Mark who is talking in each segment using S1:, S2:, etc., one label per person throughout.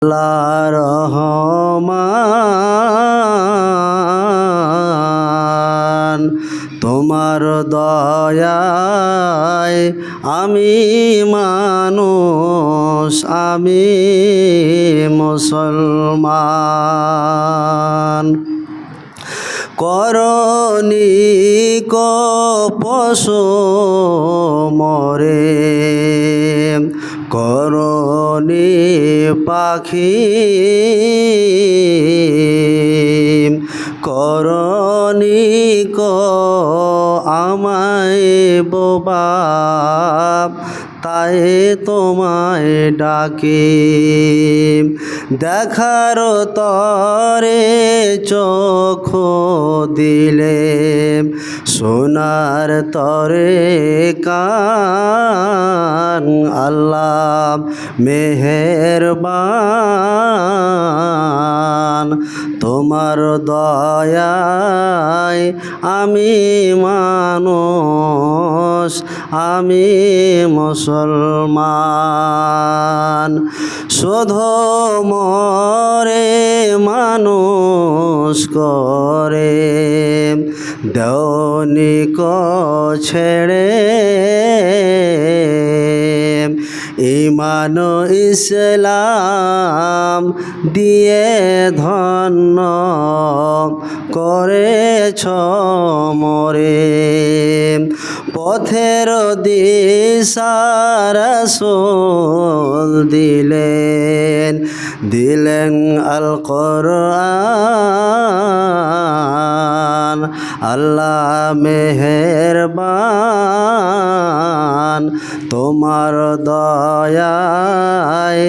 S1: আল্লাহ রহমান, তোমার দয়ায় আমি মানুষ, আমি মুসলমান। করনি পশু মরে, করনি পাখি, করনি আমায় বোবা, তাই তোমায় ডাকি। দেখার তরে চোখ দিলে, শোনার তরে কান, আল্লাহ মেহেরবান। তোমার দয়ায় আমি মানুষ, আমি মুসলমান। শুধু মরে মানুষ করে, দৈনিক ছেড়ে, ঈমান ইসলাম দিয়ে ধন্য করেছ মোরে। পথের দিশা রাসূল দিলেন, দিলেন আল কোরআন। আল্লাহ মেহেরবান, তোমার দয়ায়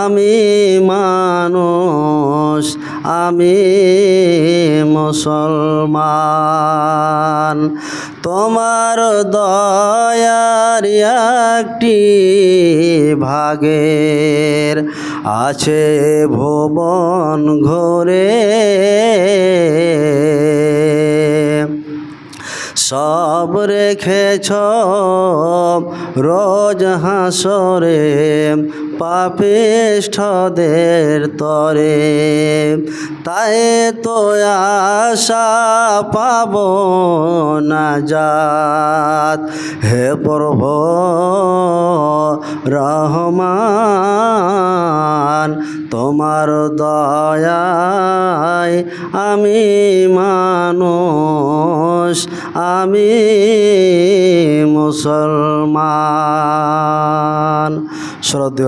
S1: আমি মানুষ, আমি মুসলমান। তোমার দয়ার একটি ভাগের আছে ভুবন ঘুরে, সব রেখেছ রোজ হাসরে পাপিষ্ঠদের তরে। তাই তো আশা পাব নাজাত, হে প্রভু রহমান। তোমার দয়ায় আমি মানুষ, আমি মুসলমান। শ্রদ্ধেয়